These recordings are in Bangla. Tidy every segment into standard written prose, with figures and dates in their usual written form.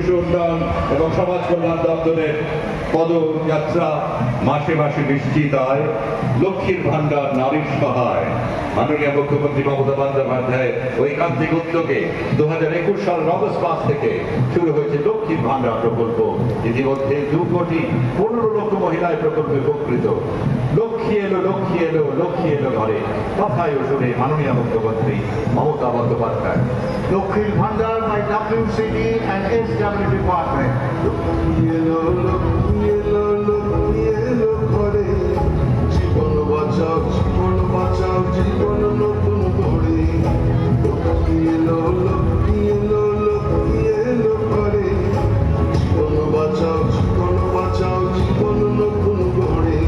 শিশু উন্নয়ন এবং সমাজ কল্যাণ দপ্তরের পদযাত্রা মাসে মাসে নিশ্চিত আয়, লক্ষ্মীর ভান্ডার নারীর সহায়। মাননীয় মুখ্যমন্ত্রী মমতা বন্দ্যোপাধ্যায়ের ঐকান্তিক উদ্যোগে 2021 সালের অগস্ট মাস থেকে শুরু হয়েছে লক্ষ্মীর ভান্ডার প্রকল্প। ইতিমধ্যে 2,15,00,000 মহিলায় প্রকল্পে উপকৃত। লক্ষ্মী এলো, লক্ষ্মী এলো, লক্ষ্মী এলো ঘরে, কথায় শুনে মাননীয় মুখ্যমন্ত্রী মমতা বন্দ্যোপাধ্যায়। লক্ষ্মীর ভান্ডার by WCD and SW department. Lakshmi এলো, লক্ষ্মী এলো, লক্ষ্মী এলো ঘরে, জীবন বাঁচাও, জীবন বাঁচাও, জীবন নতুন করে। লক্ষ্মী এলো, লক্ষ্মী এলো, লক্ষ্মী এলো ঘরে, জীবন বাঁচাও, জীবন বাঁচাও, জীবন নতুন করে।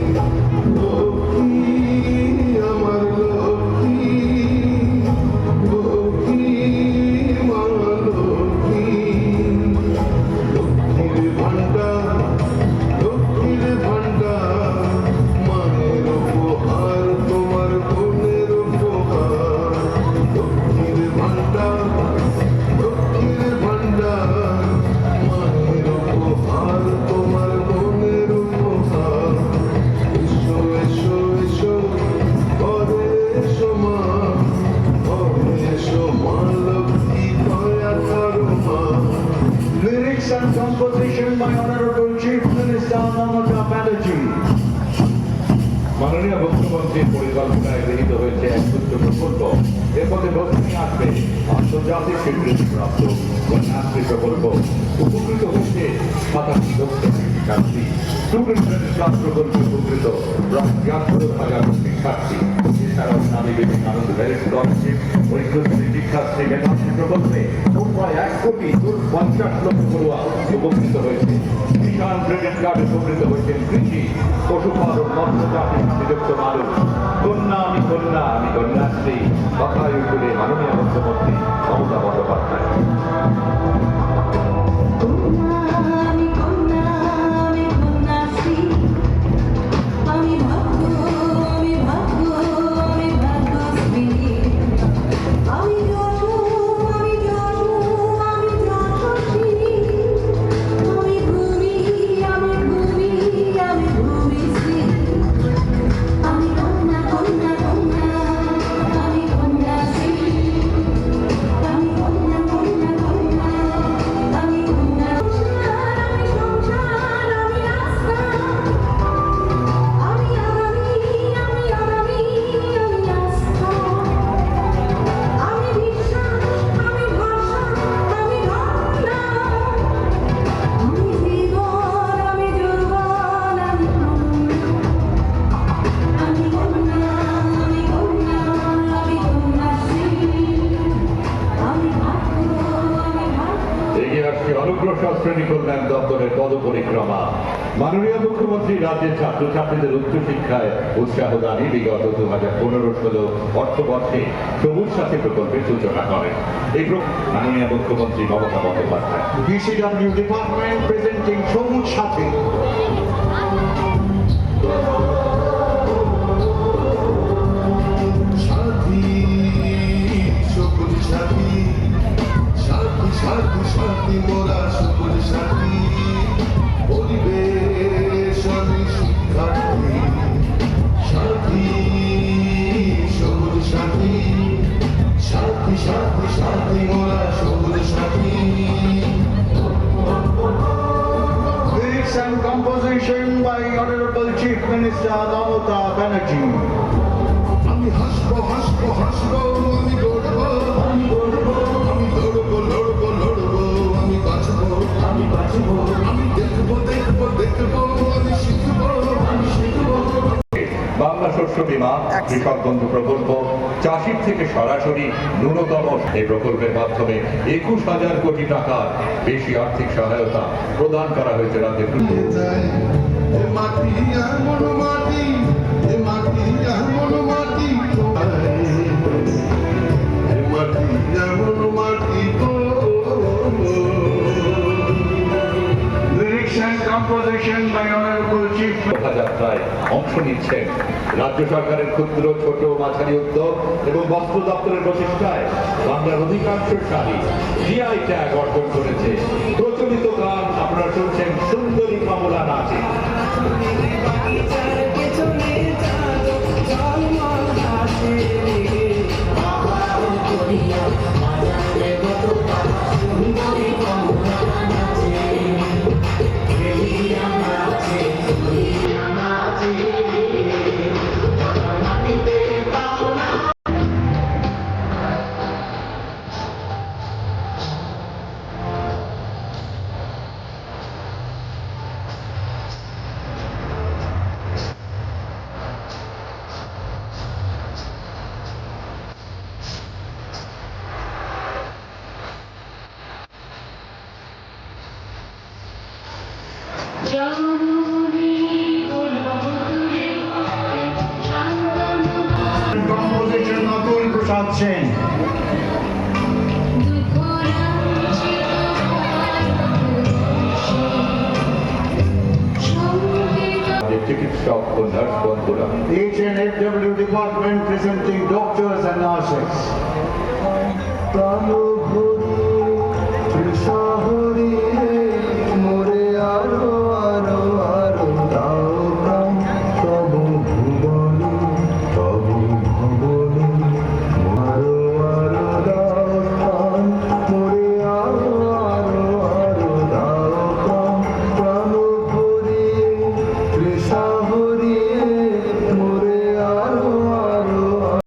লক্ষ্মী আমার লক্ষ্মী, লক্ষ্মী মা লক্ষ্মী। লক্ষ্মীর ভান্ডার, লক্ষ্মীর ভান্ডার, মায়ের উপহার, তোমার বোনের উপহার। লক্ষ্মীর ভান্ডার, লক্ষ্মীর ভান্ডার, মায়ের উপহার, তোমার বোনের উপহার। এসো এসো এসো ঘরে এসো মা, ঘরে এসো মা লক্ষ্মী, দয়া করো মা। Lyrics and composition by Honorable Chief Minister Mamata Banerjee. মাননীয় মুখ্যমন্ত্রীর পরিকল্পনায় গৃহীত হয়েছে এক গুচ্ছ প্রকল্প। এর মধ্যে প্রথমেই আসবে আন্তর্জাতিক স্বীকৃতিপ্রাপ্ত কন্যাশ্রী প্রকল্প। উপকৃত হচ্ছে 87 লক্ষ শিক্ষার্থী। স্টুডেন্ট ক্রেডিট কার্ড প্রকল্পে উপকৃত প্রায় 73,000 শিক্ষার্থী। এছাড়াও স্বামী বিবেকানন্দ মেরিট স্কলারশিপ, ঐক্যশ্রী শিক্ষাশ্রী, মেধাশ্রী প্রকল্পে প্রায় 1,50,00,000 পড়ুয়া উপকৃত হয়েছে। কিষাণ ক্রেডিট কার্ড উপকৃত হয়েছেন কৃষি, পশুপালন, মৎস্যচাষে নিযুক্ত মানুষ। কন্যা আমি কন্যা, আমি কন্যাশ্রী, কথায় উঠলে মাননীয় মুখ্যমন্ত্রী মমতা বন্দ্যোপাধ্যায়। অনগ্রসর শ্রেণী কল্যাণ দপ্তরের পদপরিক্রমা। মাননীয় মুখ্যমন্ত্রী রাজ্যের ছাত্রছাত্রীদের উচ্চশিক্ষায় উৎসাহ দানে বিগত 2015-16 অর্থবর্ষে সবুজ সাথী প্রকল্পের সূচনা করেন। এই মাননীয় মুখ্যমন্ত্রী Mamata Bandyopadhyay. BCW department presenting সবুজ সাথী। সাথী, সবুজ সাথী, সাথী সাথী সাথী মোরা সবুজ সাথী। পরিবেশ আমি শিক্ষার্থী, সাথী সবুজ সাথী, সাথী সাথী সাথী মোরা সবুজ সাথী। Lyrics and composition by Honorable Chief Minister Mamata Banerjee. আমি হাসবো হাসবো হাসবো, আমি গড়বো, আমি গড়বো, আমি লড়বো লড়বো লড়বো, আমি বাঁচবো, আমি বাঁচবো, আমি দেখবো দেখবো দেখবো, আমি শিখবো, আমি শিখবো। বাংলা শস্য বীমা, কৃষক বন্ধু প্রকল্প, চাষির থেকে সরাসরি ন্যূনতম এই প্রকল্পের মাধ্যমে 21,000 কোটি টাকার বেশি আর্থিক সহায়তা প্রদান করা হয়েছে রাজ্যের। এ মাটি এমন মাটি, এ মাটি এমন মাটি, এ মাটি এমন মাটি গো। Lyrics and composition by Honorable Chief শোভাযাত্রায় অংশ নিচ্ছেন রাজ্য সরকারের ক্ষুদ্র, ছোট, মাঝারি উদ্যোগ এবং বস্ত্র দপ্তরের প্রচেষ্টায় বাংলার অধিকাংশ শাড়ি জিআই ট্যাগ অর্জন করেছে। প্রচলিত শুনছেন সুন্দরী কমলা নাচে। Composition Atul Prasad Singh. যে চিকিৎসক ও নার্স বন্ধুরা, H&FW department presenting doctors and nurses.